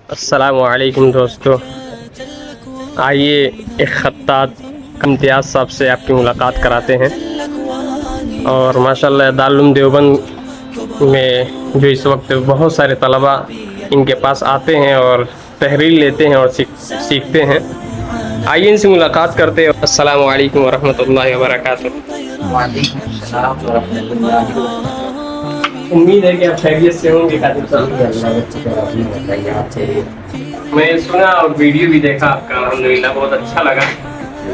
السلام علیکم دوستو، آئیے ایک خطاط امتیاز صاحب سے آپ کی ملاقات کراتے ہیں۔ اور ماشاءاللہ دارالعلوم دیوبند میں جو اس وقت بہت سارے طلباء ان کے پاس آتے ہیں اور تحریر لیتے ہیں اور سیکھتے ہیں، آئیے ان سے ملاقات کرتے ہیں۔ السلام علیکم ورحمۃ اللہ وبرکاتہ۔ وعلیکم السلام ورحمۃ اللہ وبرکاتہ۔ امید ہے کہ آپ خیریت سے ہوں گے کاتب صاحب۔ جی اللہ کا شکر، آپ نے بتائیے آپ سے؟ میں سنا اور ویڈیو بھی دیکھا آپ کا، الحمدللہ بہت اچھا لگا۔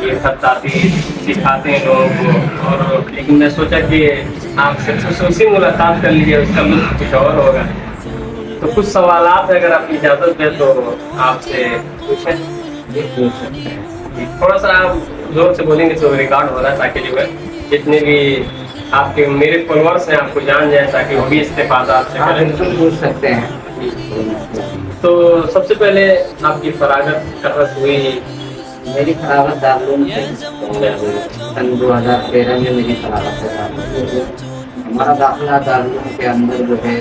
یہ خطاطی سکھاتے ہیں لوگوں کو، اور لیکن میں سوچا کہ آپ سے خصوصی ملاقات کر لیجیے، اس کا لطف کچھ اور ہوگا۔ تو کچھ سوالات اگر آپ کی اجازت دیں تو آپ سے پوچھیں؟ جی پوچھ سکتے ہیں۔ تھوڑا سا آپ زور سے بولیں گے تو ریکارڈ ہو رہا ہے، تاکہ جو ہے جتنے بھی آپ کے میرے فالوورس ہیں آپ کو جان جائیں، تاکہ وہ بھی استفادہ آپ سے ہاں کریں۔ بالکل پوچھ سکتے ہیں۔ تو سب سے پہلے آپ کی فراغت کہاں سے ہوئی؟ میری فراغت دارالعلوم سے سن 2013 میں میری فراغت سے ہوئی۔ ہمارا داخلہ دارالعلوم کے اندر جو ہے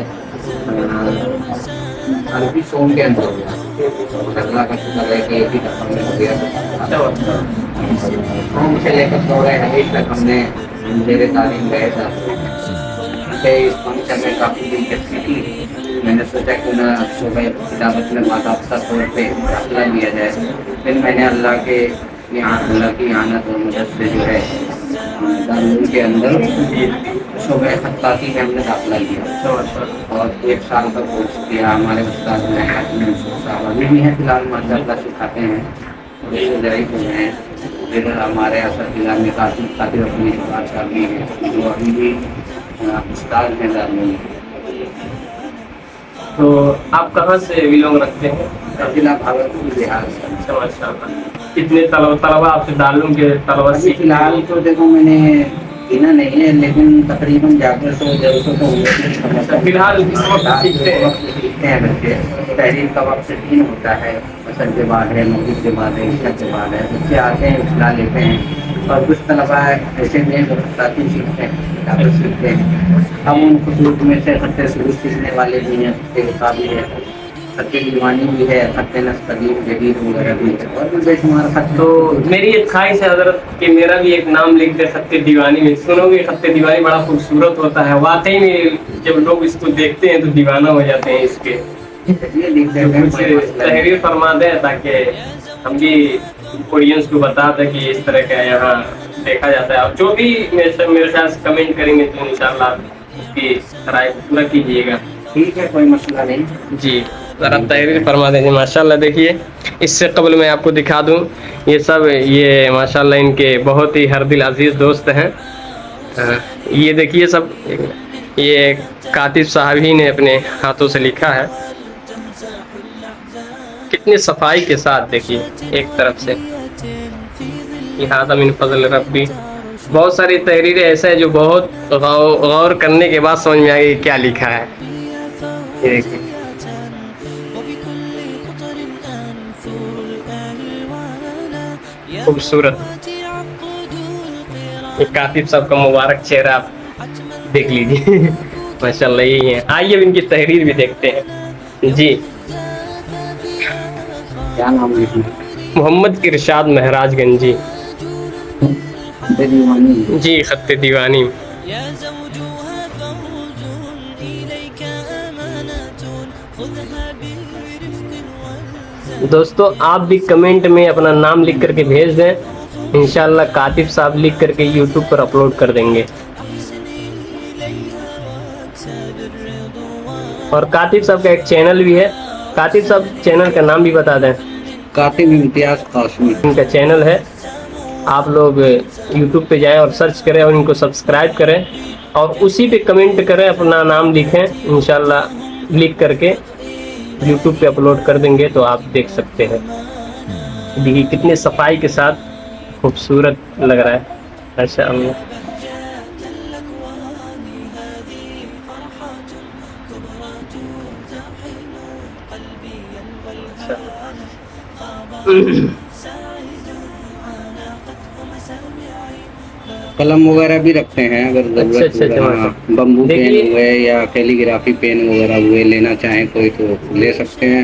عربی سوم کے اندر ہوا۔ اللہ کا شکر ہے کہ ایک ہی دفعہ میں ہو گیا۔ سوم سے لے کر دورہ حدیث تک ہم نے زیر تعلیم گئے تھا۔ اس فنکشن میں کافی دلچسپی تھی، میں نے سوچا کہ نہ شعبہ کتابت میں باضابطہ طور پہ داخلہ لیا جائے۔ پھر میں نے اللہ کی اعانت اور مدد سے جو ہے دارالعلوم کے اندر شعبہ خطاطی میں ہم نے داخلہ لیا اور 1 سال کا کورس کیا۔ ہمارے استاد میں منصور صاحب ابھی بھی ہیں، فی الحال ماشاء اللہ سکھاتے ہیں، ہیں۔ پھر ہمارے اساتذہ میں خاطر اپنی بات صاحب بھی ہیں، جو ابھی بھی استاد ہیں دارالعلوم۔ تو آپ کہاں سے بلونگ رکھتے ہیں؟ ضلع بھاگلپور بہار سے۔ ماشاء اللہ۔ کتنے طلبا آپ سے دارالعلوم کے طلبا ابھی سیکھتے فی الحال تو دیکھو میں نے گنا نہیں ہے، لیکن تقریباً 150 تو ہوئے۔ فی الحال اس وقت سیکھتے ہیں؟ سیکھتے ہیں بچے۔ تحریر کا وقت 3 ہوتا ہے، عصر کے بعد ہے، مغرب کے بعد ہے، عشاء کے بعد ہے۔ بچے آتے ہیں، اصلاح لیتے ہیں، اور کچھ طلبا ایسے بھی ہیں جو خطاطی سیکھتے ہیں، کتابت سیکھتے ہیں۔ ہم ان خطوط میں سے خط ثبوت سیکھنے والے بھی ہیں، خط وفا بھی ہے، خط دیوانی بھی ہے، خط نسخ قدیم جدید وغیرہ بھی ہے، اور بھی بے شمار خط۔ تو میری ایک خواہش ہے حضرت کہ میرا بھی ایک نام لکھ دے خط دیوانی میں۔ سنو گے خط دیوانی بڑا خوبصورت ہوتا ہے، واقعی میں جب لوگ اس کو دیکھتے ہیں تو دیوانہ ہو جاتے ہیں اس کے۔ کچھ تحریر فرما دیں تاکہ ہم بھی آڈینس کو بتا دیں کہ اس طرح کا یہاں دیکھا جاتا ہے۔ اور جو بھی میرے ساتھ کمنٹ کریں گے تو انشاءاللہ اس کی رائے پورا کیجیے گا۔ ٹھیک ہے، کوئی مسئلہ نہیں۔ جی ذرا تحریر فرما دیجیے۔ ماشاءاللہ دیکھیے، اس سے قبل میں آپ کو دکھا دوں، یہ ماشاءاللہ ان کے بہت ہی ہر دل عزیز دوست ہیں۔ یہ دیکھیے سب، یہ کاتب صاحب ہی نے اپنے ہاتھوں سے لکھا ہے، کتنی صفائی کے ساتھ۔ دیکھیے ایک طرف سے من فضل ربی، بہت ساری تحریریں ایسے ہیں جو بہت غور کرنے کے بعد سمجھ میں آ گئی کیا لکھا ہے۔ یہ دیکھیے خوبصورت، یہ کاتب صاحب کا مبارک چہرہ آپ دیکھ لیجیے۔ ماشاءاللہ یہی ہے۔ آئیے اب ان کی تحریر بھی دیکھتے ہیں۔ جی کیا نام لکھیں؟ محمد ارشاد مہراج گنجی۔ جی خط دیوانی۔ دوستو آپ بھی کمنٹ میں اپنا نام لکھ کر کے بھیج دیں، انشاءاللہ کاتب صاحب لکھ کر کے یوٹیوب پر اپلوڈ کر دیں گے۔ اور کاتب صاحب کا ایک چینل بھی ہے، کاتب صاحب چینل کا نام بھی بتا دیں۔ کاتب امتیاز قاسمی ان کا چینل ہے، آپ لوگ یوٹیوب پہ جائیں اور سرچ کریں اور ان کو سبسکرائب کریں، اور اسی پہ کمنٹ کریں، اپنا نام لکھیں، انشاءاللہ لکھ کر کے یوٹیوب پہ اپلوڈ کر دیں گے تو آپ دیکھ سکتے ہیں۔ دیکھیے کتنی صفائی کے ساتھ خوبصورت لگ رہا ہے، ماشاءاللہ۔ قلم وغیرہ بھی رکھتے ہیں اگر ضرورت ہو، بمبو پین ہوئے یا کیلی گرافی پین وغیرہ ہوئے، لینا چاہیں کوئی تو لے سکتے ہیں۔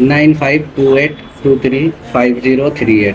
9528235038।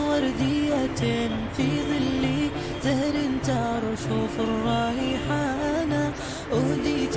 وردية في ظل زهر تعرش في الرائحان أهديت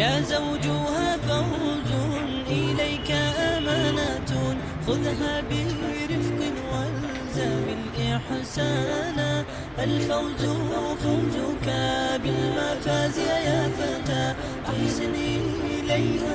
يا زوجها فوز إليك أمانة خذها برفق والزم الإحسان الفوز فوزك بالمفاز يا فتى أحسن إليها